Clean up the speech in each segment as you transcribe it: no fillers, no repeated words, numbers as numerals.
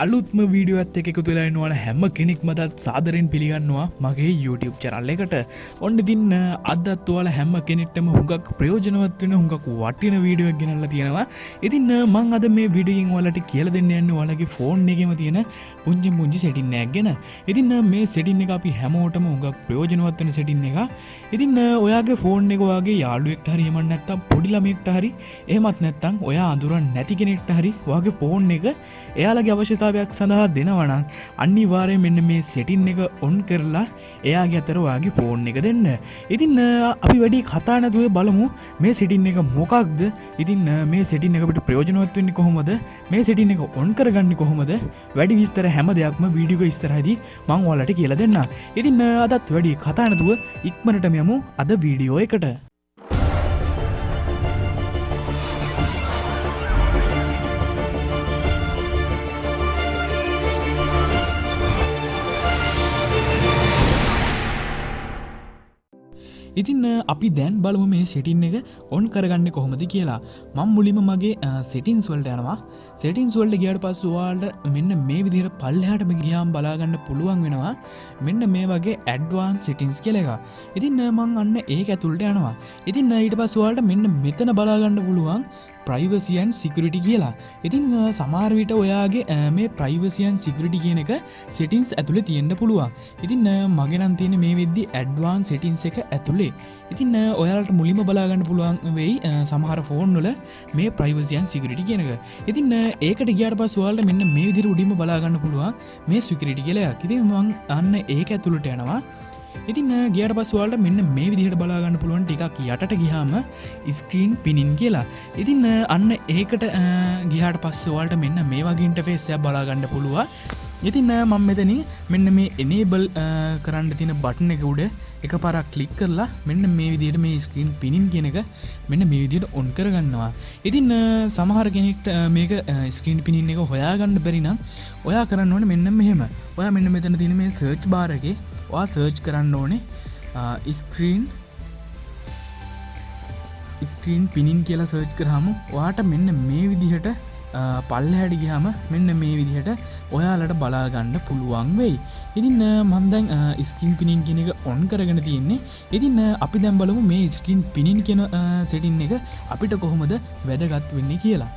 අලුත්ම වීඩියෝ එකත් එක්ක එකතු වෙලා ඉන්නවන හැම කෙනෙක්ම සාදරයෙන් පිළිගන්නවා මගේ YouTube channel එකට. ඔන්න ඉතින් අදත් ඔයාලා හැම කෙනෙක්ටම හුඟක් ප්‍රයෝජනවත් වෙන හුඟක් වටින වීඩියෝ එකක් ගෙනල්ලා තියෙනවා. ඉතින් මම අද මේ වීඩියෝ එකෙන් ඔයාලට කියලා දෙන්න යන්නේ ඔයාලගේ ෆෝන් එකේම තියෙන පුංචි setting එකක් ගැන. ඉතින් මේ setting එක අපි හැමෝටම හුඟක් ප්‍රයෝජනවත් වෙන setting එකක්. ඉතින් ඔයාගේ ෆෝන් එක ඔයාගේ යාළුවෙක්ට හරි එමන් නැත්නම් පොඩි ළමයෙක්ට හරි එහෙමත් නැත්නම් ඔයා අඳුරන්නේ නැති කෙනෙක්ට හරි ඔයාගේ ෆෝන් එක එයාලගේ අවශ්‍යතාවයක් සඳහා දෙනවා නම් අනිවාර්යයෙන් මෙන්න මේ setting එක on කරලා එයාගේ අතර ඔයාගේ ෆෝන් එක දෙන්න. ඉතින් අපි වැඩි කතා නැතුව බලමු මේ setting එක මොකක්ද? ඉතින් මේ setting එක අපිට ප්‍රයෝජනවත් වෙන්නේ කොහොමද? මේ setting එක on කරගන්නේ කොහොමද? වැඩි විස්තර හැම දෙයක්ම වීඩියෝ එක ඉස්සරහදී මම ඔයාලට කියලා දෙන්නම්. ඉතින් අදත් වැඩි කතා නැතුව ඉක්මනටම යමු අද වීඩියෝ එකට. ඉතින් අපි දැන් බලමු මේ setting එක on කරගන්නේ කොහොමද කියලා. මම මුලින්ම මගේ settings වලට යනවා. settings වලට ගියාට පස්සේ ඔයාලට මෙන්න මේ විදිහට පල්ලෙහාටම ගියාම බලා ගන්න පුළුවන් වෙනවා. මෙන්න මේ වගේ advanced settings කියලා එකක්. ඉතින් මම අන්න ඒක ඇතුළට යනවා. ඉතින් ඊට පස්සේ ඔයාලට මෙන්න මෙතන බලා ගන්න පුළුවන් privacy and security කියලා. ඉතින් සමහර විට ඔයාගේ මේ privacy and security කියන එක settings ඇතුලේ තියෙන්න පුළුවන්. ඉතින් මගේ නම් තියෙන්නේ මේ වෙද්දි advanced settings එක ඇතුලේ. ඉතින් ඔයාලට මුලින්ම බලා ගන්න පුළුවන් වෙයි සමහර ෆෝන් වල මේ privacy and security කියන එක. ඉතින් ඒකට ගියාට පස්සේ ඔයාලට මෙන්න මේ විදිහට උඩින්ම බලා ගන්න පුළුවන් මේ security කියලා එකක්. ඉතින් මම අන්න ඒක ඇතුලට යනවා. ඉතින් ගියාට පස්සේ ඔයාලට මෙන්න මේ විදිහට බලා ගන්න පුළුවන් ටිකක් යටට ගියාම screen pinning කියලා. ඉතින් අන්න ඒකට ගියාට පස්සේ ඔයාලට මෙන්න මේ වගේ ඉන්ටර්ෆේස් එකක් බලා ගන්න පුළුවන්. ඉතින් මම මෙතනින් මෙන්න මේ enable කරන්න තියෙන බටන් එක උඩ එකපාරක් ක්ලික් කරලා මෙන්න මේ විදිහට මේ screen pinning කියන එක මෙන්න මේ විදිහට on කරගන්නවා. ඉතින් සමහර කෙනෙක්ට මේක screen pinning එක හොයාගන්න බැරි නම් ඔයා කරන්න ඕනේ මෙන්න මෙහෙම. ඔයා මෙන්න මෙතන තියෙන මේ search bar එකේ ඔයා සර්ච් කරන්න ඕනේ ස්ක්‍රීන් පිනින් කියලා සර්ච් කරාම ඔයාට මෙන්න මේ විදිහට පල්ලෙහාට ගියාම මෙන්න මේ විදිහට ඔයාලට බලා ගන්න පුළුවන් වෙයි. ඉතින් මම දැන් ස්ක්‍රීන් පිනින් කියන එක ඔන් කරගෙන තියෙන්නේ. ඉතින් අපි දැන් බලමු මේ ස්ක්‍රීන් පිනින් කියන setting එක අපිට කොහොමද වැදගත් වෙන්නේ කියලා.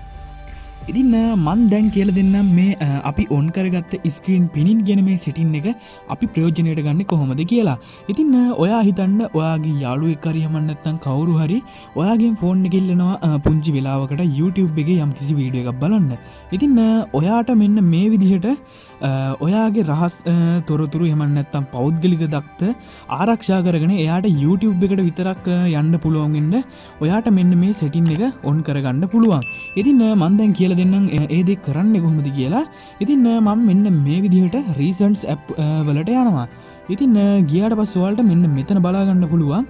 ඉතින් මන් දැන් කියලා දෙන්නම් මේ අපි on කරගත්ත screen pinning කියන මේ setting එක අපි ප්‍රයෝජනයට ගන්නේ කොහොමද කියලා. ඉතින් ඔයා හිතන්න ඔයාගේ යාළුවෙක් හරි එහෙම නැත්නම් කවුරු හරි ඔයාගෙන් ෆෝන් එක ඉල්ලනවා පුංචි වෙලාවකට YouTube එකේ යම්කිසි වීඩියෝ එකක් බලන්න. ඉතින් ඔයාට මෙන්න මේ විදිහට ඔයාගේ රහස් තොරතුරු එහෙම නැත්නම් පෞද්ගලික දත්ත ආරක්ෂා කරගෙන එයාට YouTube එකට විතරක් යන්න පුළුවන් වෙන්න ඔයාට මෙන්න මේ setting එක on කරගන්න පුළුවන්. ඉතින් මම දැන් කියලා දෙන්නම් ඒ දේ කරන්නේ කොහොමද කියලා. ඉතින් මම මෙන්න මේ විදිහට recents app වලට යනවා. ඉතින් ගියාට පස්සේ ඔයාලට මෙන්න මෙතන බලා ගන්න පුළුවන්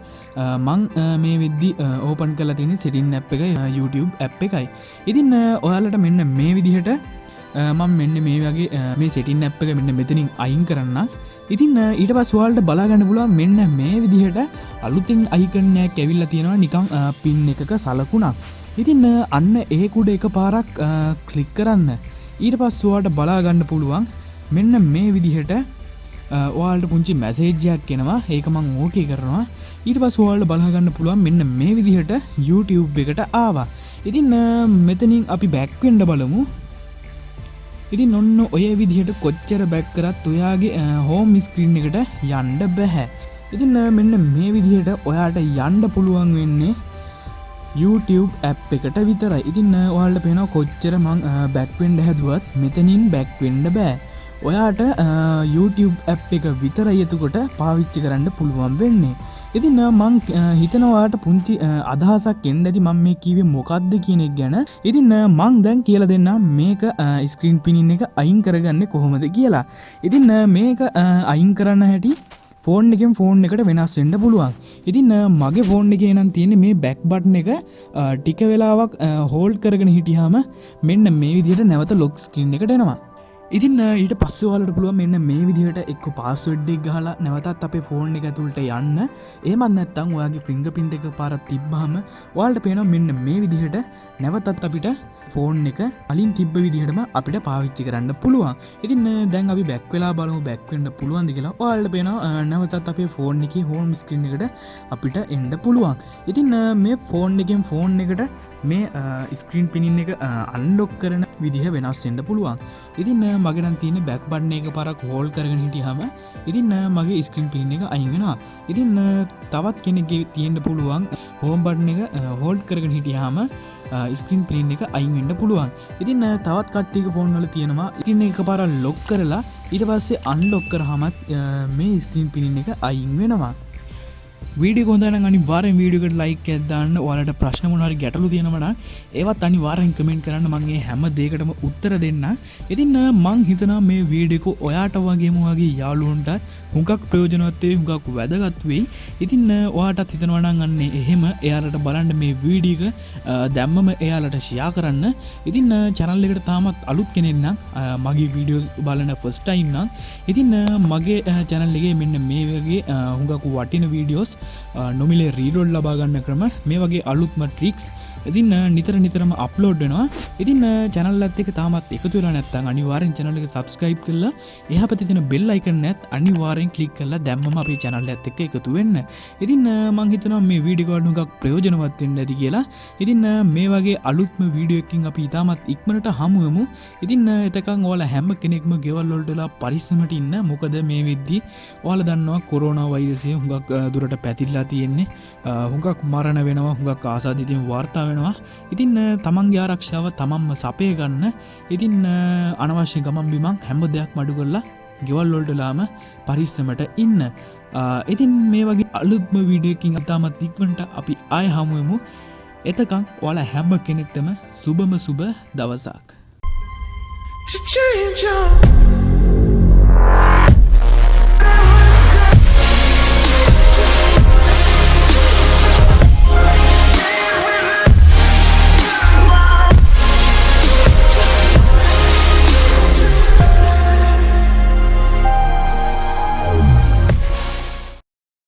මම මේ වෙද්දි ඕපන් කරලා තියෙන setting app එක YouTube app එකයි. ඉතින් ඔයාලට මෙන්න මේ විදිහට මම මෙන්න මේ වගේ මේ setting app එක මෙන්න මෙතනින් අයින් කරන්නම්. ඉතින් ඊට පස්සේ ඔයාලට බලා ගන්න පුළුවන් මෙන්න මේ විදිහට අලුතින් icon එකක් ඇවිල්ලා තියෙනවා නිකන් pin එකක සලකුණක්. ඉතින් අන්න ඒක උඩ එකපාරක් ක්ලික් කරන්න. ඊට පස්සේ ඔයාලට බලා ගන්න පුළුවන් මෙන්න මේ විදිහට ඔයාලට පුංචි මැසේජ් එකක් එනවා. ඒක මම ඕකේ කරනවා. ඊට පස්සේ ඔයාලට බලා ගන්න පුළුවන් මෙන්න මේ විදිහට YouTube එකට ආවා. ඉතින් මෙතනින් අපි බෑක් වෙන්න බලමු. ඉතින් ඔන්න ඔය විදිහට කොච්චර බෑක් කරත් ඔයාගේ හෝම් ස්ක්‍රීන් එකට යන්න බෑ. ඉතින් මෙන්න මේ විදිහට ඔයාට යන්න පුළුවන් වෙන්නේ YouTube app එකට විතරයි. ඉතින් ඔයාලට පේනවා කොච්චර මං බෑක් වෙන්න හැදුවත් මෙතනින් බෑක් වෙන්න බෑ. ඔයාට YouTube app එක විතරයි එතකොට පාවිච්චි කරන්න පුළුවන් වෙන්නේ. ඉතින් මං හිතනවා ඔයාට පුංචි අදහසක් එන්න ඇති මම මේ කිව්වේ මොකද්ද කියන එක ගැන. ඉතින් මං දැන් කියලා දෙන්නම් මේක screen pinning එක අයින් කරගන්නේ කොහොමද කියලා. ඉතින් මේක අයින් කරන්න හැටි ෆෝන් එකෙන් ෆෝන් එකට වෙනස් වෙන්න පුළුවන්. ඉතින් මගේ ෆෝන් එකේ නම් තියෙන්නේ මේ බෑක් බටන් එක ටික වෙලාවක් හෝල්ඩ් කරගෙන හිටියාම මෙන්න මේ විදිහට නැවත ලොක් ස්ක්‍රීන් එකට එනවා. ඉතින් ඊට පස්සේ ඔයාලට පුළුවන් මෙන්න මේ විදිහට එක්ක පාස්වර්ඩ් එක ගහලා නැවතත් අපේ ෆෝන් එක ඇතුළට යන්න. එහෙමත් නැත්නම් ඔයාගේ ෆින්ගර්ප්‍රින්ට් එක පාරක් තිබ්බහම ඔයාලට පේනවා මෙන්න මේ විදිහට නැවතත් අපිට ෆෝන් එක අලින් තිබ්බ විදිහටම අපිට පාවිච්චි කරන්න පුළුවන්. ඉතින් දැන් අපි බැක් වෙලා බලමු බැක් වෙන්න පුළුවන්ද කියලා. ඔයාලට පේනවා නැවතත් අපේ ෆෝන් එකේ හෝම් ස්ක්‍රීන් එකට අපිට එන්න පුළුවන්. ඉතින් මේ ෆෝන් එකෙන් ෆෝන් එකට මේ ස්ක්‍රීන් පිනින් එක අන්ලොක් කරන විදිහ වෙනස් වෙන්න පුළුවන්. ඉතින් මගේ නම් තියෙන බැක් බටන් එක පාරක් හෝල්ඩ් කරගෙන හිටියාම ඉතින් මගේ ස්ක්‍රීන් පින් එක අයින් වෙනවා. ඉතින් තවත් කෙනෙක්ගේ තියෙන්න පුළුවන් හෝම් බටන් එක හෝල්ඩ් කරගෙන හිටියාම ස්ක්‍රීන් පින් එක අයින් වෙන්න පුළුවන්. ඉතින් තවත් කට්ටියක ෆෝන් වල තියෙනවා ස්ක්‍රීන් එක පාරක් ලොක් කරලා ඊට පස්සේ අන්ලොක් කරාමත් මේ ස්ක්‍රීන් පින් එක අයින් වෙනවා. වීඩියෝ හොඳ නම් අනිවාර්යෙන් වීඩියෝ එකට ලයික් එකක් දාන්න. ඔයාලට ප්‍රශ්න මොනවා හරි ගැටලු තියෙනවා නම් ඒවත් අනිවාර්යෙන් කමෙන්ට් කරන්න. මම මේ හැම දෙයකටම උත්තර දෙන්න. ඉතින් මං හිතනවා මේ වීඩියෝ එක ඔයාට වගේම ඔයාගේ යාළුවන්ට හුඟක් ප්‍රයෝජනවත් වෙයි, හුඟක් වැදගත් වෙයි. ඉතින් ඔයාටත් හිතනවා නම් අන්නේ එහෙම එයාලට බලන්න මේ වීඩියෝ එක දැම්මම එයාලට ෂෙයා කරන්න. ඉතින් channel එකට තාමත් අලුත් කෙනෙක් නම් මගේ වීඩියෝ බලන first time නම් ඉතින් මගේ channel එකේ මෙන්න මේ වගේ හුඟක් වටින වීඩියෝස් නොමිලේ රීඩෝඩ් ලබා ගන්න ක්‍රම මේ වගේ අලුත්ම ට්‍රික්ස් ඉතින් නිතරම අප්ලෝඩ් වෙනවා. ඉතින් channel එකත් එක්ක තාමත් එකතු වෙලා නැත්නම් අනිවාර්යෙන් channel එක subscribe කරලා එහා පැත්තේ තියෙන bell icon එකත් අනිවාර්යෙන් click කරලා දැම්මම අපේ channel එකත් එක්ක එකතු වෙන්න. ඉතින් මම හිතනවා මේ වීඩියෝ එක හුඟක් ප්‍රයෝජනවත් වෙන්න ඇති කියලා. ඉතින් මේ වගේ අලුත්ම වීඩියෝ එකකින් අපි තාමත් ඉක්මනට හමු වෙමු. ඉතින් එතකන් ඔයාලා හැම කෙනෙක්ම ගෙවල් වලට වෙලා පරිස්සමට ඉන්න. මොකද මේ වෙද්දි ඔයාලා දන්නවා කොරෝනා වෛරසය හුඟක් දුරට පැතිරලා තියෙන්නේ. හුඟක් මරණ වෙනවා, හුඟක් ආසාදිතින් වාර්තා වෙනවා. ඉතින් තමන්ගේ ආරක්ෂාව තමන්ම සපය ගන්න. ඉතින් අනවශ්‍ය ගමන් බිමන් හැම දෙයක්ම අඩු කරලා ගෙවල් වලටලාම පරිස්සමට ඉන්න. ඉතින් මේ වගේ අලුත්ම වීඩියෝ එකකින් තාමත් ඉක්මනට අපි ආය හමු වෙමු. එතකන් ඔයාලා හැම කෙනෙක්ටම සුබම සුබ දවසක්.